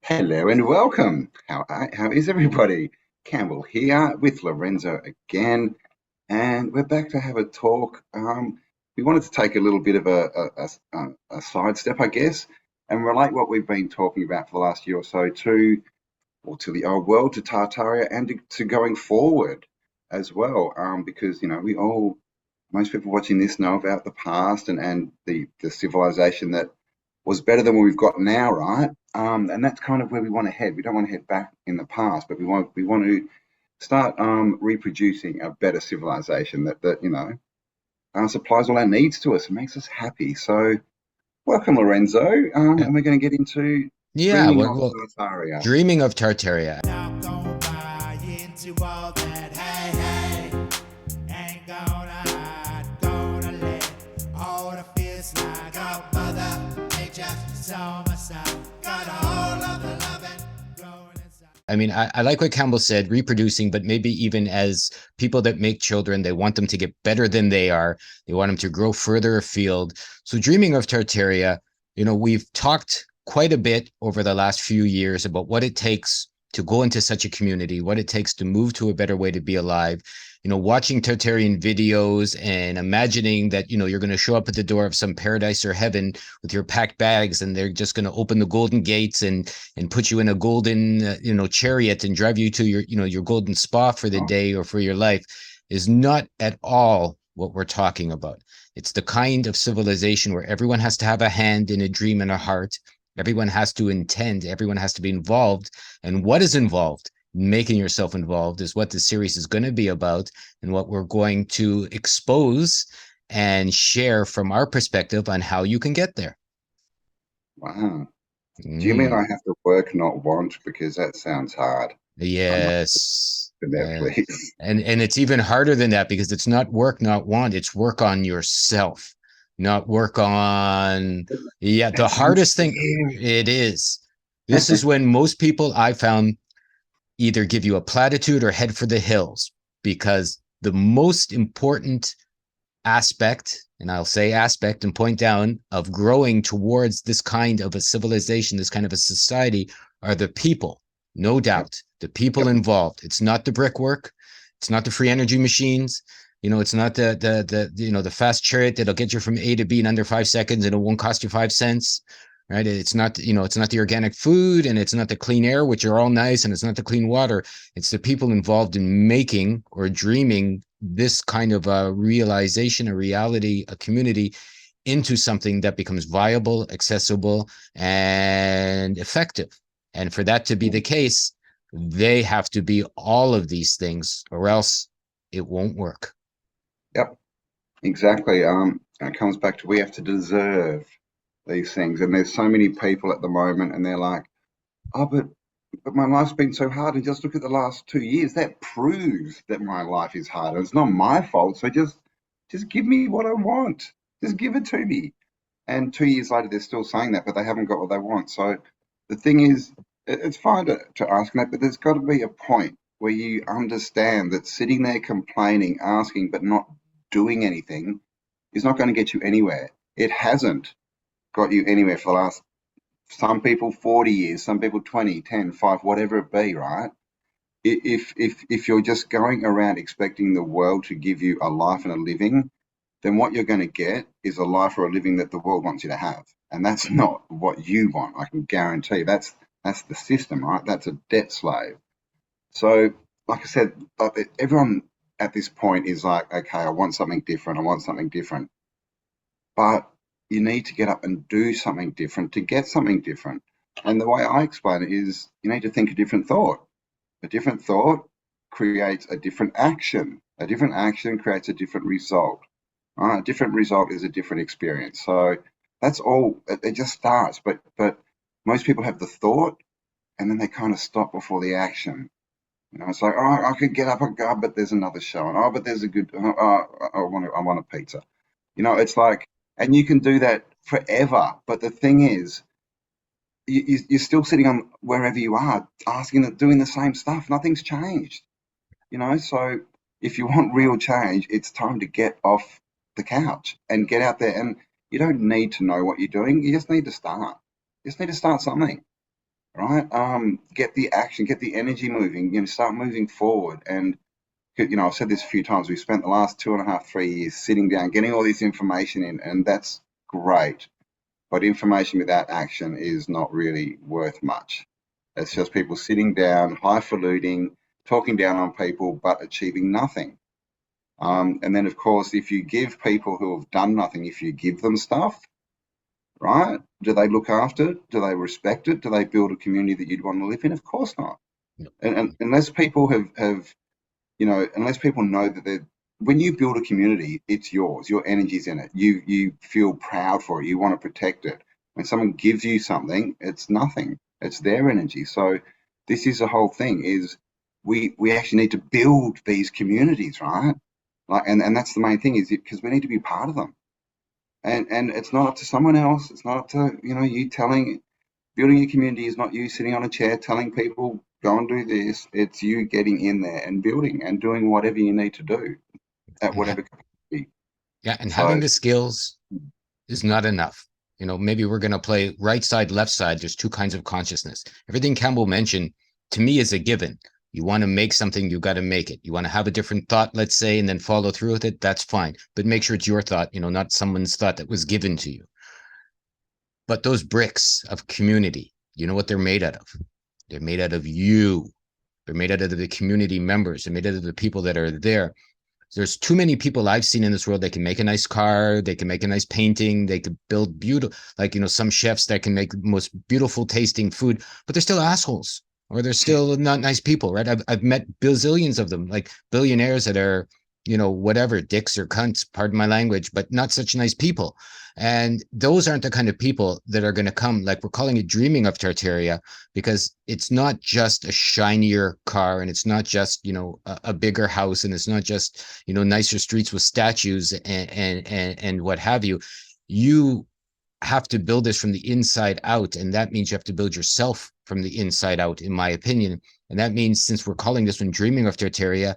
Hello and welcome. How is everybody? Campbell here with Lorenzo again, and we're back to have a talk. We wanted to take a little bit of a sidestep, I guess, and relate what we've been talking about for the last year or so to the old world, to Tartaria, and to going forward as well. Because most people watching this know about the past and the civilization that was better than what we've got now, right? And that's kind of where we want to head. We don't want to head back in the past, but we want to start reproducing a better civilization that supplies all our needs to us and makes us happy. So, welcome, Lorenzo, Uh, and we're going to get into Yeah, dreaming well, of well, Tartaria. dreaming of Tartaria. Not gonna buy into all that. Hey, hey, ain't gonna let all the fears slide. Got Mother Nature is on my side. Got all of the loving growing inside. I mean, I like what Campbell said, reproducing, but maybe even as people that make children, they want them to get better than they are. They want them to grow further afield. So, dreaming of Tartaria, we've talked quite a bit over the last few years about what it takes to go into such a community, what it takes to move to a better way to be alive. Watching Tartarian videos and imagining that, you're going to show up at the door of some paradise or heaven with your packed bags and they're just going to open the golden gates and put you in a golden chariot and drive you to your golden spa for the Oh, day or for your life is not at all what we're talking about. It's the kind of civilization where everyone has to have a hand in a dream and a heart. Everyone has to intend, everyone has to be involved. And what is involved, making yourself involved, is what the series is going to be about and what we're going to expose and share from our perspective on how you can get there. wow. Do you mean I Mm. have to work, not want? Because that sounds hard. I'm not Yes. for that, Uh, please. and it's even harder than that because it's not work, not want. It's work on yourself, not work on. Yeah, That the sounds hardest thing scary. it is. This is when most people I found either give you a platitude or head for the hills because the most important aspect, and I'll say aspect and point down, of growing towards this kind of a civilization, this kind of a society, are the people. No Yep, doubt. The people yep. involved. It's not the brickwork. It's not the free energy machines. It's not the fast chariot that'll get you from A to B in under 5 seconds and it won't cost you 5 cents. Right. It's not the organic food and it's not the clean air, which are all nice, and it's not the clean water. It's the people involved in making or dreaming this kind of a realization, a reality, a community into something that becomes viable, accessible, and effective. And for that to be the case, they have to be all of these things, or else it won't work. Yep. Exactly. And it comes back to we have to deserve these things. And there's so many people at the moment, and they're like, "Oh, but my life's been so hard." And just look at the last 2 years. That proves that my life is hard. And it's not my fault. So just give me what I want. Just give it to me. And 2 years later, they're still saying that, but they haven't got what they want. So the thing is, it's fine to ask that, but there's got to be a point where you understand that sitting there complaining, asking, but not doing anything is not going to get you anywhere. It hasn't got you anywhere for the last, some people 40 years, some people 20, 10, 5, whatever it be, right? If you're just going around expecting the world to give you a life and a living, then what you're going to get is a life or a living that the world wants you to have. And that's not what you want. I can guarantee that's the system, right? That's a debt slave. So, like I said, everyone at this point is like, okay, I want something different. I want something different. But you need to get up and do something different to get something different. And the way I explain it is you need to think a different thought. A different thought creates a different action. A different action creates a different result. A different result is a different experience. So that's all. It just starts. But most people have the thought and then they kind of stop before the action. It's like, oh, I could get up and go, but there's another show, and oh, but there's a good, I want a pizza. It's like, and you can do that forever. But the thing is, you're still sitting on wherever you are, asking, doing the same stuff. Nothing's changed. So if you want real change, it's time to get off the couch and get out there. And you don't need to know what you're doing. You just need to start. You just need to start something. right? Get the action, get the energy moving, start moving forward. And, I've said this a few times. We've spent the last 2.5, 3 years sitting down, getting all this information in, and that's great. But information without action is not really worth much. It's just people sitting down, highfalutin, talking down on people, but achieving nothing. And then, of course, if you give people who have done nothing, if you give them stuff, right? Do they look after it? Do they respect it? Do they build a community that you'd want to live in? Of course not. And unless people have unless people know that when you build a community, it's yours. Your energy's in it. You feel proud for it. You want to protect it. When someone gives you something, it's nothing. It's their energy. So this is the whole thing. Is we actually need to build these communities, right? Like, and that's the main thing, is because we need to be part of them. And it's not up to someone else. It's not up to you telling. Building a community is not you sitting on a chair telling people go and do this. It's you getting in there and building and doing whatever you need to do at whatever capacity. Yeah, and So having the skills is not enough. Maybe we're going to play right side, left side. There's two kinds of consciousness. Everything Campbell mentioned to me is a given. You want to make something, you got to make it. You want to have a different thought, let's say, and then follow through with it. That's fine. But make sure it's your thought, not someone's thought that was given to you. But those bricks of community, you know what they're made out of? They're made out of you. They're made out of the community members. They're made out of the people that are there. There's too many people I've seen in this world that can make a nice car, they can make a nice painting, they could build beautiful, like, some chefs that can make the most beautiful tasting food, but they're still assholes, or they're still not nice people, right? I've met bazillions of them, like billionaires that are, whatever, dicks or cunts, pardon my language, but not such nice people. And those aren't the kind of people that are going to come, like we're calling it dreaming of Tartaria, because it's not just a shinier car, and it's not just, a bigger house, and it's not just, nicer streets with statues and what have you. You have to build this from the inside out. And that means you have to build yourself from the inside out, in my opinion. And that means, since we're calling this one dreaming of Tartaria,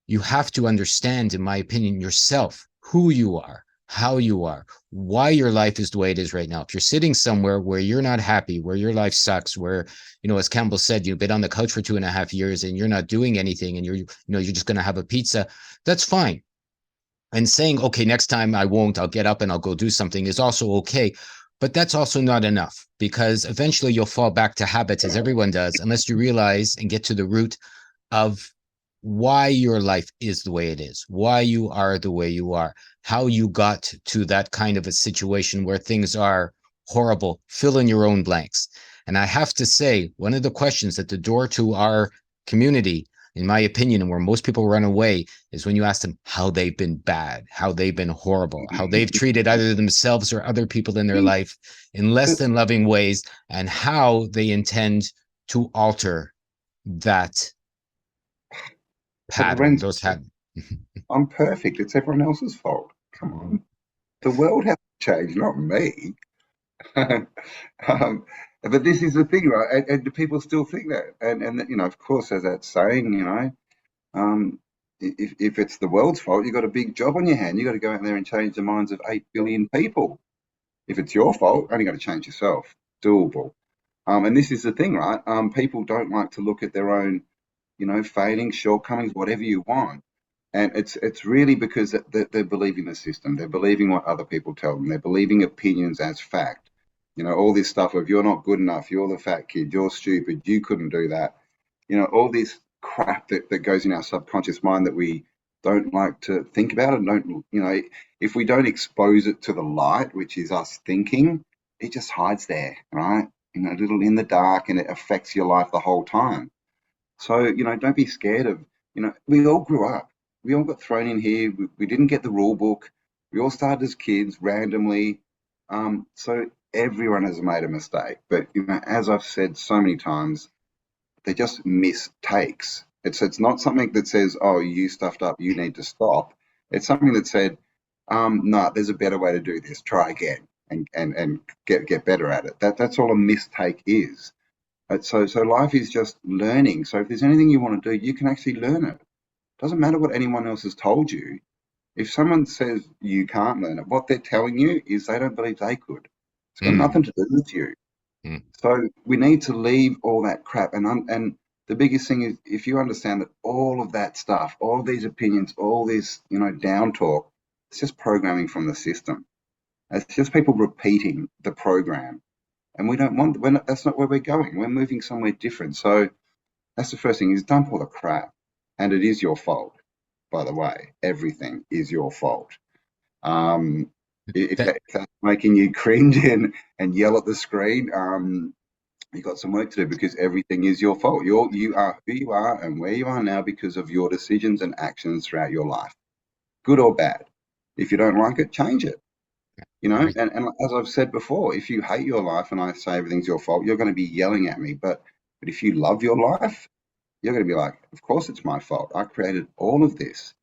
you have to understand, in my opinion, yourself, who you are, how you are, why your life is the way it is right now. If you're sitting somewhere where you're not happy, where your life sucks, where, as Campbell said, you've been on the couch for 2.5 years and you're not doing anything, and you're just going to have a pizza, that's fine. And saying, okay, next time I won't, I'll get up and I'll go do something, is also okay. But that's also not enough, because eventually you'll fall back to habits, as everyone does, unless you realize and get to the root of why your life is the way it is, why you are the way you are, how you got to that kind of a situation where things are horrible. Fill in your own blanks. And I have to say, one of the questions at the door to our community, in my opinion, and where most people run away, is when you ask them how they've been bad, how they've been horrible, how they've treated either themselves or other people in their life in less than loving ways, and how they intend to alter that pattern, Lorenzo, those habits. I'm perfect. It's everyone else's fault. Come on. The world has to change, not me. But this is the thing, right? And people still think that. And of course, there's that saying, if it's the world's fault, you've got a big job on your hand. You've got to go out there and change the minds of 8 billion people. If it's your fault, only got to change yourself. Doable. And this is the thing, right? People don't like to look at their own, failings, shortcomings, whatever you want. And it's really because they're believing the system. They're believing what other people tell them. They're believing opinions as fact. All this stuff of you're not good enough, you're the fat kid, you're stupid, you couldn't do that. All this crap that goes in our subconscious mind that we don't like to think about, and don't, if we don't expose it to the light, which is us thinking, it just hides there, right? A little in the dark, and it affects your life the whole time. So, don't be scared of, we all grew up. We all got thrown in here. We didn't get the rule book. We all started as kids randomly. So everyone has made a mistake. But, as I've said so many times, they're just mistakes. It's not something that says, oh, you stuffed up, you need to stop. It's something that said, no, there's a better way to do this. Try again and get better at it. That's all a mistake is. So life is just learning. So if there's anything you want to do, you can actually learn it. Doesn't matter what anyone else has told you. If someone says you can't learn it, what they're telling you is they don't believe they could. It's got nothing to do with you. Mm. So we need to leave all that crap. And the biggest thing is, if you understand that all of that stuff, all these opinions, all this, down talk, it's just programming from the system. It's just people repeating the program. And we don't want, that's not where we're going. We're moving somewhere different. So that's the first thing, is dump all the crap. And it is your fault, by the way. Everything is your fault. Um, That if that's making you cringe and yell at the screen, you got some work to do, because everything is your fault. You are who you are and where you are now because of your decisions and actions throughout your life, good or bad. If you don't like it, change it. And as I've said before, if you hate your life and I say everything's your fault, you're going to be yelling at me. But if you love your life, you're going to be like, of course it's my fault. I created all of this.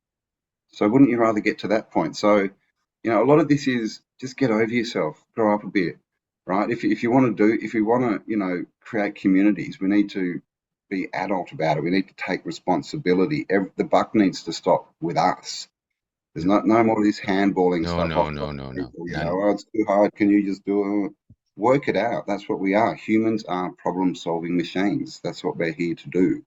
So wouldn't you rather get to that point? So, a lot of this is just get over yourself, grow up a bit, right? If you want to if you want to, create communities, we need to be adult about it. We need to take responsibility. The buck needs to stop with us. There's no more of this handballing no, stuff no, off to no, no, other no, people. none. Oh, it's too hard. Can you just do it? Work it out. That's what we are. Humans are problem-solving machines. That's what we're here to do.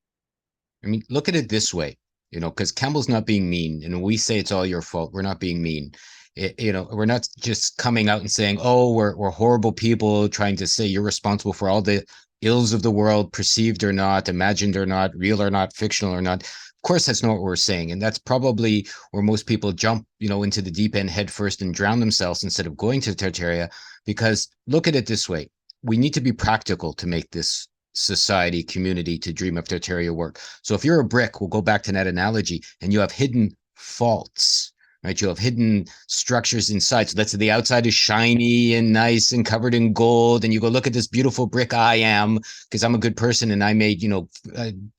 I mean, look at it this way, because Campbell's not being mean, and when we say it's all your fault, we're not being mean. We're not just coming out and saying, "Oh, we're horrible people," trying to say you're responsible for all the ills of the world, perceived or not, imagined or not, real or not, fictional or not. Of course, that's not what we're saying, and that's probably where most people jump, into the deep end head first and drown themselves instead of going to Tartaria. Because look at it this way: we need to be practical to make this society, community, to dream of Tartaria work. So if you're a brick, we'll go back to that analogy, and you have hidden faults, right? You have hidden structures inside. So let's say the outside is shiny and nice and covered in gold, and you go, look at this beautiful brick I am, because I'm a good person and I made,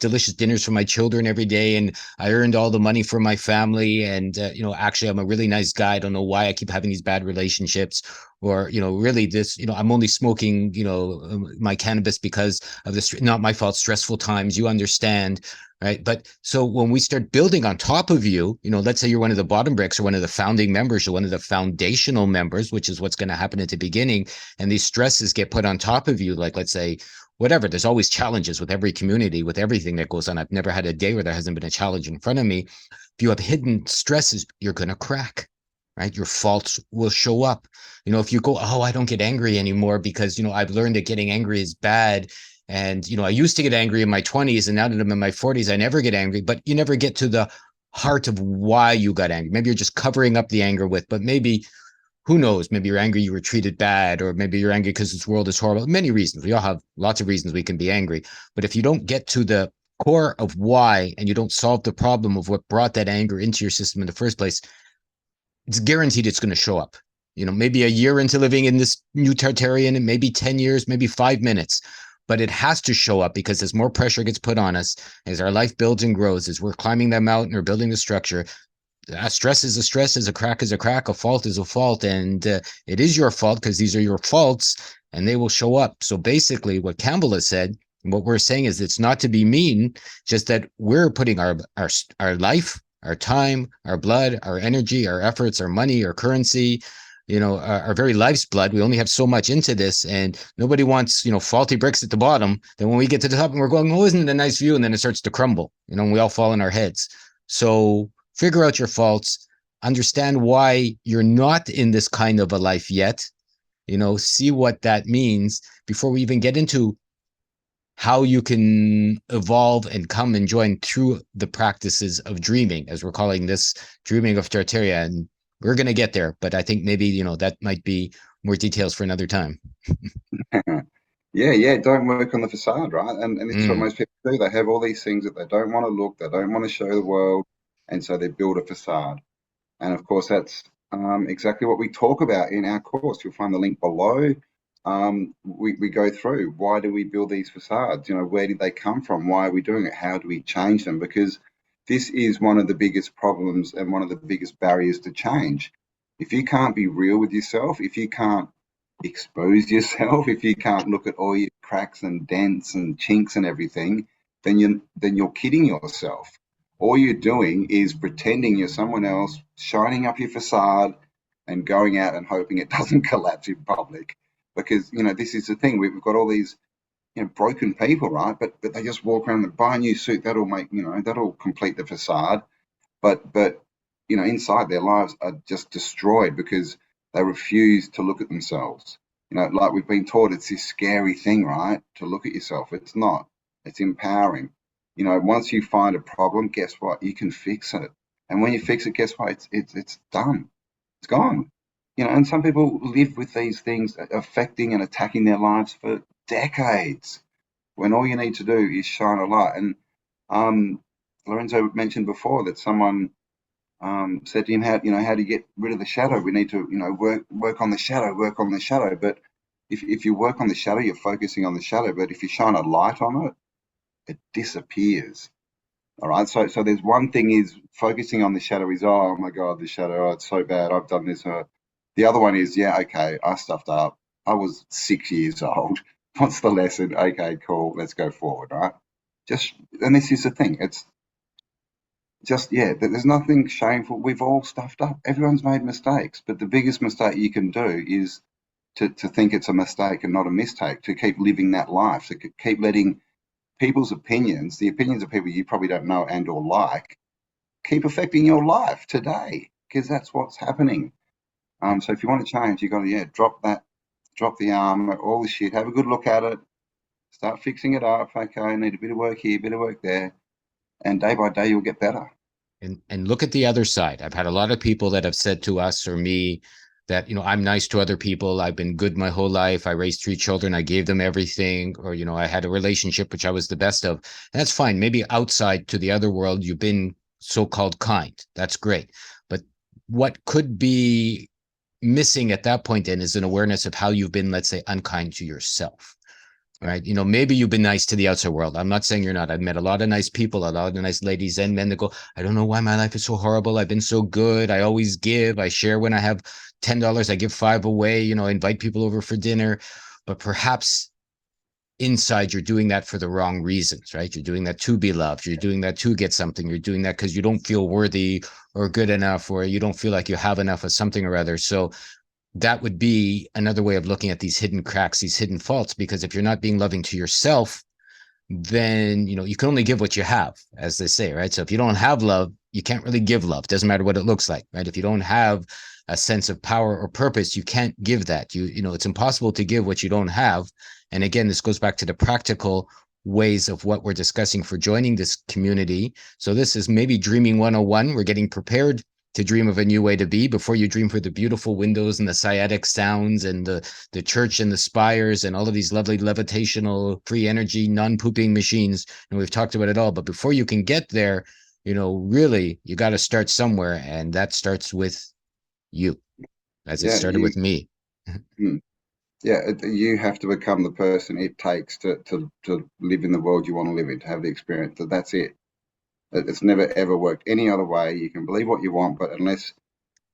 delicious dinners for my children every day, and I earned all the money for my family, and actually I'm a really nice guy. I don't know why I keep having these bad relationships, or really this, I'm only smoking, my cannabis because of this, not my fault, stressful times, you understand, right? But so when we start building on top of you, let's say you're one of the bottom bricks or one of the founding members or one of the foundational members, which is what's going to happen at the beginning, and these stresses get put on top of you, like let's say whatever, there's always challenges with every community, with everything that goes on. I've never had a day where there hasn't been a challenge in front of me. If you have hidden stresses, you're going to crack, right? Your faults will show up. If you go, oh, I don't get angry anymore because, I've learned that getting angry is bad. And, I used to get angry in my 20s, and now that I'm in my 40s, I never get angry, but you never get to the heart of why you got angry. Maybe you're just covering up the anger with, but maybe, who knows, maybe you're angry you were treated bad, or maybe you're angry because this world is horrible. Many reasons. We all have lots of reasons we can be angry. But if you don't get to the core of why, and you don't solve the problem of what brought that anger into your system in the first place, it's guaranteed it's going to show up. Maybe a year into living in this new Tartarian, and maybe 10 years, maybe 5 minutes, but it has to show up, because as more pressure gets put on us, as our life builds and grows, as we're climbing that mountain or building the structure, a stress is a stress, as a crack is a crack, a fault is a fault, and it is your fault because these are your faults, and they will show up. So basically, what Campbell has said, what we're saying is, it's not to be mean, just that we're putting our life, our time, our blood, our energy, our efforts, our money, our currency, our very life's blood. We only have so much into this, and nobody wants, faulty bricks at the bottom. Then when we get to the top and we're going, oh, isn't it a nice view? And then it starts to crumble, and we all fall on our heads. So figure out your faults, understand why you're not in this kind of a life yet, see what that means before we even get into how you can evolve and come and join through the practices of dreaming, as we're calling this, dreaming of Tartaria. And we're going to get there, but I think maybe, that might be more details for another time. Yeah. Don't work on the facade, right? And this is what Mm. most people do. They have all these things that they don't want to look, they don't want to show the world, and so they build a facade. And of course, that's exactly what we talk about in our course. You'll find the link below. We go through, why do we build these facades? Where did they come from? Why are we doing it? How do we change them? Because this is one of the biggest problems and one of the biggest barriers to change. If you can't be real with yourself, if you can't expose yourself, if you can't look at all your cracks and dents and chinks and everything, then you're kidding yourself. All you're doing is pretending you're someone else, shining up your facade and going out and hoping it doesn't collapse in public. because, this is the thing. We've got all these, broken people, right? But they just walk around and buy a new suit. That'll make, that'll complete the facade. But inside their lives are just destroyed because they refuse to look at themselves. Like we've been taught, it's this scary thing, right? To look at yourself. It's not. It's empowering. Once you find a problem, guess what? You can fix it. And when you fix it, guess what? It's done. It's gone. And some people live with these things affecting and attacking their lives for decades. When all you need to do is shine a light. And Lorenzo mentioned before that someone said to him, how do you get rid of the shadow? We need to, work on the shadow, work on the shadow. But if you work on the shadow, you're focusing on the shadow. But if you shine a light on it, it disappears. All right. So there's one thing is focusing on the shadow is, oh my God, the shadow, it's so bad. I've done this. The other one is, yeah, okay, I stuffed up. I was 6 years old. What's the lesson? Okay, cool. Let's go forward. Right. And this is the thing. It's just, yeah, there's nothing shameful. We've all stuffed up. Everyone's made mistakes. But the biggest mistake you can do is to think it's a mistake and not a mistake, to keep living that life, to keep letting people's opinions, the opinions of people you probably don't know and or like, keep affecting your life today, because that's what's happening. So if you want to change, you got to, drop the arm, all the shit, have a good look at it, start fixing it up. Okay, I need a bit of work here, a bit of work there, and day by day you'll get better. And look at the other side. I've had a lot of people that have said to us or me that, I'm nice to other people. I've been good my whole life. I raised 3 children. I gave them everything. Or, I had a relationship which I was the best of. And that's fine. Maybe outside to the other world, you've been so-called kind. That's great. But what could be missing at that point then is an awareness of how you've been, let's say, unkind to yourself. Right. Maybe you've been nice to the outside world. I'm not saying you're not. I've met a lot of nice people, a lot of nice ladies and men that go, I don't know why my life is so horrible. I've been so good. I always give. I share when I have $10. I give 5 away. I invite people over for dinner. But perhaps inside you're doing that for the wrong reasons, right? You're doing that to be loved. You're doing that to get something. You're doing that because you don't feel worthy or good enough, or you don't feel like you have enough of something or other. So that would be another way of looking at these hidden cracks, these hidden faults, because if you're not being loving to yourself, then, you can only give what you have, as they say, right? So if you don't have love, you can't really give love. Doesn't matter what it looks like, right? If you don't have a sense of power or purpose, you can't give that. It's impossible to give what you don't have. And again, this goes back to the practical ways of what we're discussing for joining this community. So this is maybe Dreaming 101. We're getting prepared to dream of a new way to be before you dream for the beautiful windows and the sciatic sounds and the church and the spires and all of these lovely levitational free energy, non-pooping machines. And we've talked about it all. But before you can get there, really, you got to start somewhere. And that starts with you, as it started with me. You have to become the person it takes to live in the world you want to live in, to have the experience. That's it. It's never, ever worked any other way. You can believe what you want, but unless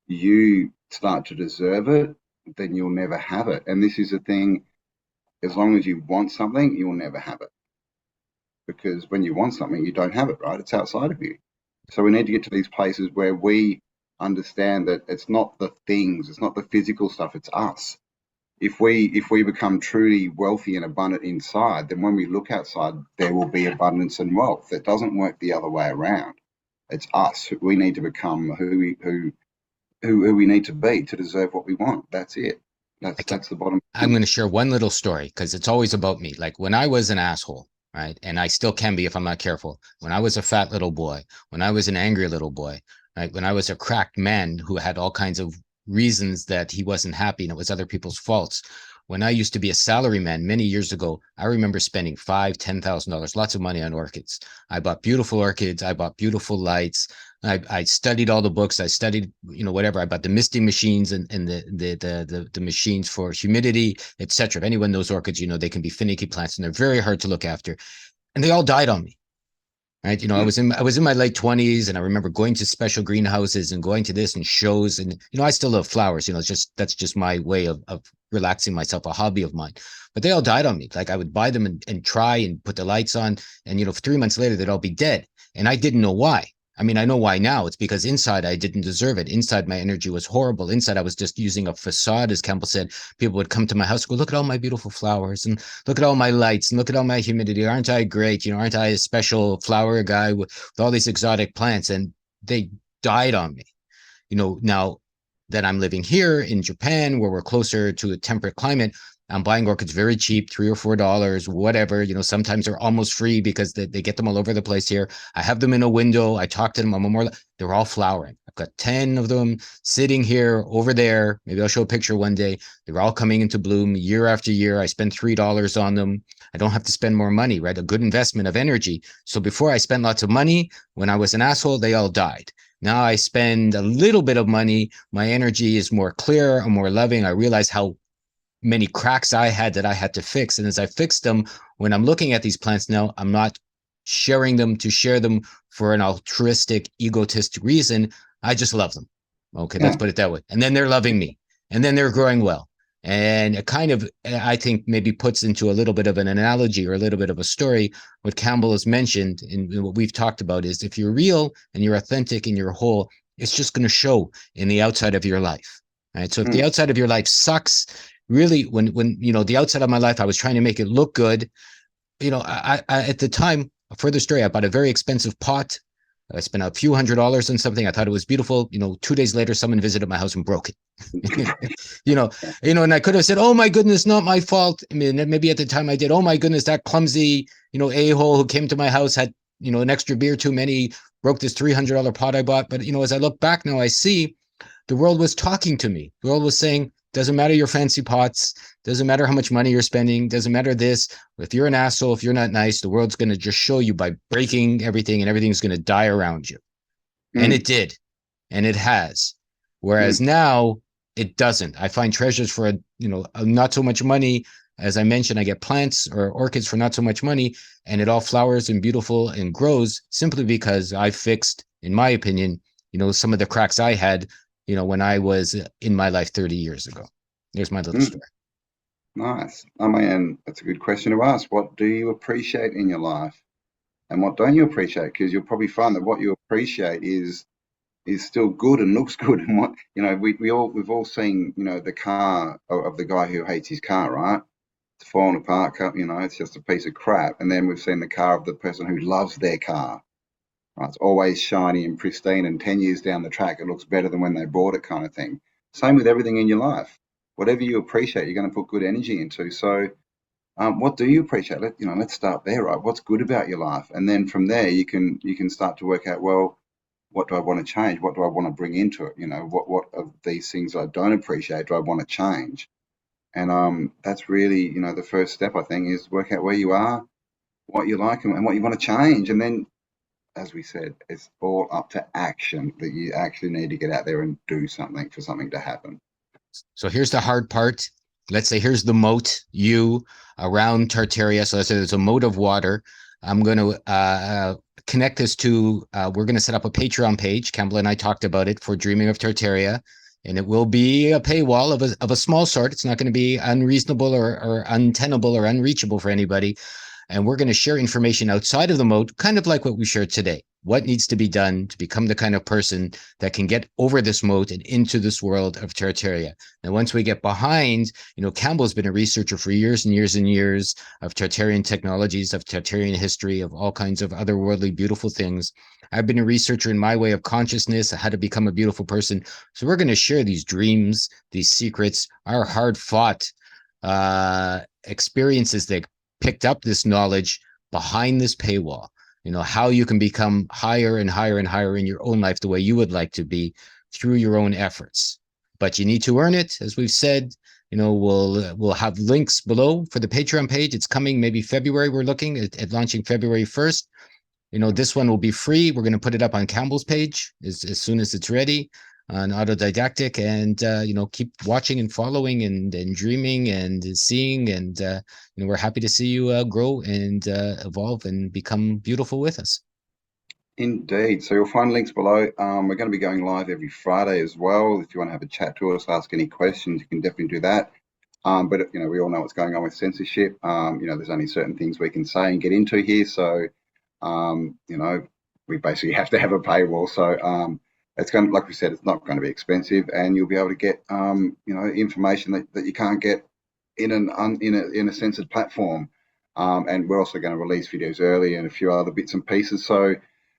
you start to deserve it, then you'll never have it. And this is the thing, as long as you want something, you'll never have it. Because when you want something, you don't have it, right? It's outside of you. So we need to get to these places where we understand that it's not the things, it's not the physical stuff, it's us. If we become truly wealthy and abundant inside, then when we look outside, there will be abundance and wealth. It doesn't work the other way around. It's us. We need to become who we need to be to deserve what we want. That's it. That's the bottom. I'm going to share one little story because it's always about me. Like when I was an asshole, right? And I still can be if I'm not careful. When I was a fat little boy, when I was an angry little boy, right? When I was a cracked man who had all kinds of reasons that he wasn't happy and it was other people's faults. When I used to be a salaryman many years ago, I remember spending $5,000-$10,000, lots of money on orchids. I bought beautiful orchids. I bought beautiful lights. I studied all the books. I studied, whatever. I bought the misting machines and the machines for humidity, etc. If anyone knows orchids, they can be finicky plants and they're very hard to look after. And they all died on me. Right. I was in my late 20s and I remember going to special greenhouses and going to this and shows. And, I still love flowers. That's just my way of relaxing myself, a hobby of mine. But they all died on me. Like I would buy them and try and put the lights on. And, 3 months later, they'd all be dead. And I didn't know why. I mean, I know why now. It's because inside I didn't deserve it. Inside my energy was horrible. Inside I was just using a facade, as Campbell said. People would come to my house, go, look at all my beautiful flowers and look at all my lights and look at all my humidity. Aren't I great? You know, aren't I a special flower guy with all these exotic plants? And they died on me. You know, now that I'm living here in Japan, where we're closer to a temperate climate, I'm buying orchids very cheap, $3 or $4, whatever. You know, sometimes they're almost free because they get them all over the place here. I have them in a window. I talk to them. They're all flowering. I've got 10 of them sitting here, over there. Maybe I'll show a picture one day. They're all coming into bloom year after year. I spend $3 on them. I don't have to spend more money, right? A good investment of energy. So before I spent lots of money, when I was an asshole, they all died. Now I spend a little bit of money. My energy is more clear and more loving. I realize how many cracks I had that I had to fix. And as I fixed them, when I'm looking at these plants now, I'm not sharing them to share them for an altruistic, egotistic reason. I just love them. Okay, let's put it that way. And then they're loving me. And then they're growing well. And it kind of, I think, maybe puts into a little bit of an analogy or a little bit of a story. What Campbell has mentioned and what we've talked about is if you're real and you're authentic and you're whole, it's just going to show in the outside of your life. Right. So if the outside of your life sucks, really, when you know, the outside of my life, I was trying to make it look good. You know, I at the time, a further story, I bought a very expensive pot. I spent a few $100s on something. I thought it was beautiful. You know, 2 days later, someone visited my house and broke it. you know, and I could have said, "Oh my goodness, not my fault." I mean, maybe at the time I did. Oh my goodness, that clumsy, a-hole who came to my house had, an extra beer too many, broke this $300 pot I bought. But as I look back now, I see the world was talking to me. The world was saying, doesn't matter your fancy pots, doesn't matter how much money you're spending, doesn't matter this. If you're an asshole, if you're not nice, the world's going to just show you by breaking everything and everything's going to die around you. And it did. And it has. Whereas now it doesn't. I find treasures for, not so much money. As I mentioned, I get plants or orchids for not so much money, and it all flowers and beautiful and grows simply because I fixed, in my opinion, some of the cracks I had when I was in my life 30 years ago. There's my little story. Nice. I mean, that's a good question to ask. What do you appreciate in your life, and what don't you appreciate? Because you'll probably find that what you appreciate is still good and looks good. And what we've all seen the car of the guy who hates his car, right? It's falling apart. It's just a piece of crap. And then we've seen the car of the person who loves their car. Right? It's always shiny and pristine, and 10 years down the track, it looks better than when they bought it, kind of thing. Same with everything in your life. Whatever you appreciate, you're going to put good energy into. So, what do you appreciate? Let's start there, right? What's good about your life, and then from there, you can start to work out, well, what do I want to change? What do I want to bring into it? What of these things I don't appreciate do I want to change? And that's really, the first step, I think, is work out where you are, what you like, and what you want to change, and then, as we said, it's all up to action, that you actually need to get out there and do something for something to happen. So here's the hard part. Let's say here's the moat, around Tatraria. So let's say there's a moat of water. I'm going to connect this to, we're going to set up a Patreon page. Cambell and I talked about it for Dreaming of Tatraria. And it will be a paywall of a small sort. It's not going to be unreasonable or untenable or unreachable for anybody. And we're going to share information outside of the moat, kind of like what we shared today. What needs to be done to become the kind of person that can get over this moat and into this world of Tatraria. Now, once we get behind, Campbell's been a researcher for years and years and years of Tartarian technologies, of Tartarian history, of all kinds of otherworldly, beautiful things. I've been a researcher in my way of consciousness, how to become a beautiful person. So we're going to share these dreams, these secrets, our hard-fought experiences that picked up this knowledge behind this paywall. How you can become higher and higher and higher in your own life the way you would like to be through your own efforts. But you need to earn it, as we've said. We'll have links below for the Patreon page. It's coming maybe February. We're looking at launching February 1st. This one will be free. We're going to put it up on Campbell's page as soon as it's ready on Autodidactic, and keep watching and following and dreaming and seeing, and we're happy to see you grow and evolve and become beautiful with us. Indeed. So you'll find links below. We're going to be going live every Friday as well. If you want to have a chat to us, ask any questions, you can definitely do that. But we all know what's going on with censorship. There's only certain things we can say and get into here. So we basically have to have a paywall. So it's going to, like we said, it's not going to be expensive, and you'll be able to get information that you can't get in a censored platform. And we're also going to release videos early and a few other bits and pieces. So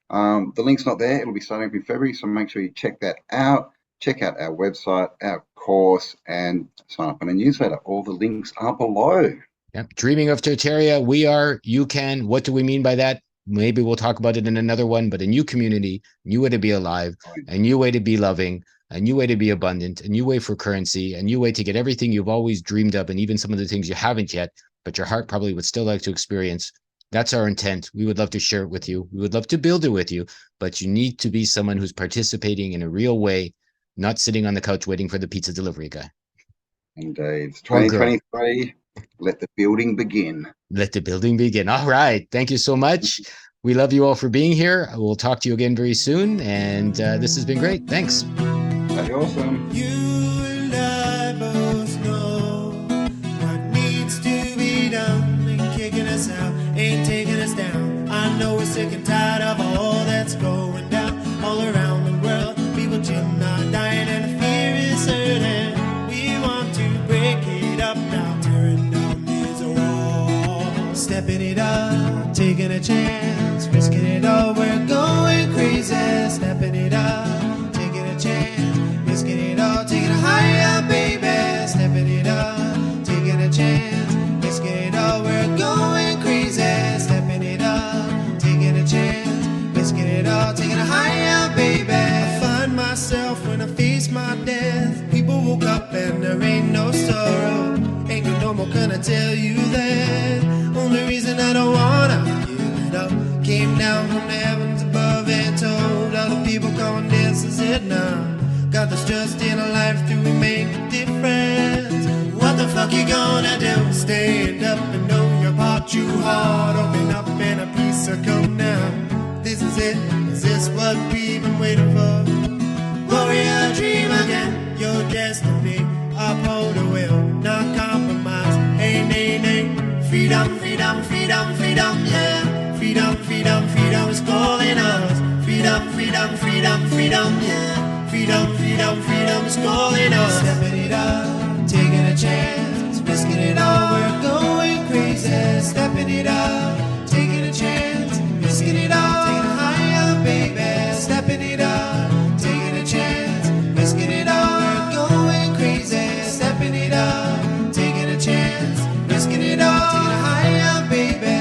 the link's not there. It'll be starting up in February. So make sure you check that out. Check out our website, our course, and sign up on a newsletter. All the links are below. Yep. Dreaming of Tatraria, we are, you can. What do we mean by that? Maybe we'll talk about it in another one, but a new community, new way to be alive, a new way to be loving, a new way to be abundant, a new way for currency, a new way to get everything you've always dreamed of, and even some of the things you haven't yet, but your heart probably would still like to experience. That's our intent. We would love to share it with you. We would love to build it with you, but you need to be someone who's participating in a real way, not sitting on the couch waiting for the pizza delivery guy. Indeed. It's 2023. Let the building begin. Let the building begin. All right. Thank you so much. We love you all for being here. We'll talk to you again very soon. And this has been great. Thanks. That's awesome. You and I both know what needs to be done. Ain't kicking us out, ain't taking us down. I know we're sick and tired of all that's going down all around the world. People chilling, not dying, and the fear is certain. We want to break it up now, tearing down these walls, stepping it up, taking a chance, risking it all. We're going crazy, stepping it up, taking a chance, risking it all, taking it higher, baby, stepping it up, taking a chance, risking it all. We're going crazy, stepping it up, taking a chance, risking it all, taking it higher, baby. I find myself when I face my death. People woke up and there ain't no sorrow. Ain't got no more, can I tell you that? Only reason I don't wanna give it up. Came down from the heavens above and told all the people come on, this is it now. Got this just in a life, do we make a difference? What the fuck you gonna do? Stand up and know your part too hard. Open up and a piece of come now. This is it, is this what we've been waiting for? Warrior dream again, your destiny. Uphold the will, not compromise. Hey, nay, nay. Freedom, freedom, freedom, freedom, yeah. Freedom, freedom, freedom is calling us. Freedom, freedom, freedom, freedom, yeah. Freedom, freedom, freedom is calling us. Stepping it up, taking a chance, risking it all. We're going crazy. Stepping it up, taking a chance, risking it all. Taking it higher, baby. Stepping it up, taking a chance, risking it all. We're going crazy. Stepping it up, taking a chance, risking it all. Taking it higher, baby.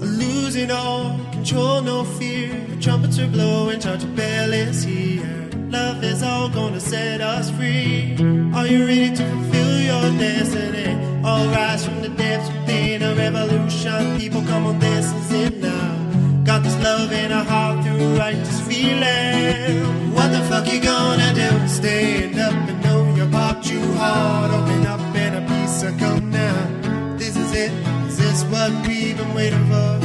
Losing all control, no fear. The trumpets are blowing, charge of bell is here. Love is all gonna set us free. Are you ready to fulfill your destiny? All rise from the depths within a revolution. People, come on, this is it now. Got this love in our heart through righteous feeling. What the fuck you gonna do? Stand up and know your part too hard. Open up and a piece of come now. This is it, is this what we've been waiting for?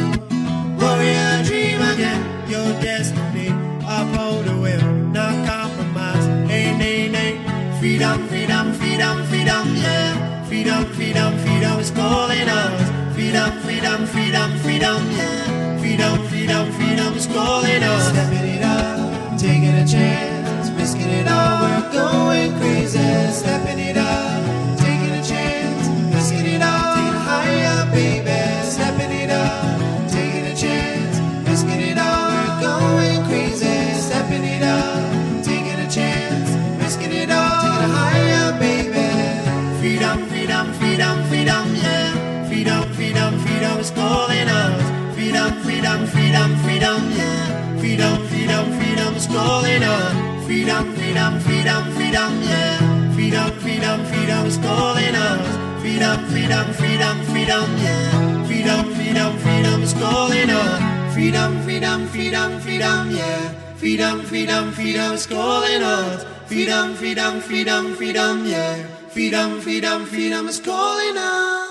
Warrior dream again, your destiny. Uphold the will, not compromise. Hey, nay, nay. Freedom, freedom, freedom, freedom, yeah. Freedom, freedom, freedom is calling us. Freedom, freedom, freedom, freedom, yeah. Freedom, freedom, freedom is calling us. Stepping it up, taking a chance, risking it all. We're going crazy. Stepping it up, taking a chance, risking it all. Taking it higher, baby. Stepping it up, taking a chance, risking it all. We're going crazy. Stepping it up, taking a chance, risking it all. Taking it higher, baby. Freedom, freedom, freedom, freedom, yeah. Freedom, freedom, freedom is calling us. Freedom, freedom, freedom, freedom, yeah. Freedom, freedom, freedom is calling us. Freedom, freedom, freedom, freedom, yeah. Freedom, freedom, freedom is calling us. Freedom, freedom, freedom, freedom, yeah. Freedom, freedom, freedom is calling us. Freedom, freedom, freedom, freedom, yeah. Freedom, freedom, freedom is calling us. Freedom, freedom, freedom, freedom, yeah. Freedom, freedom, freedom is calling us.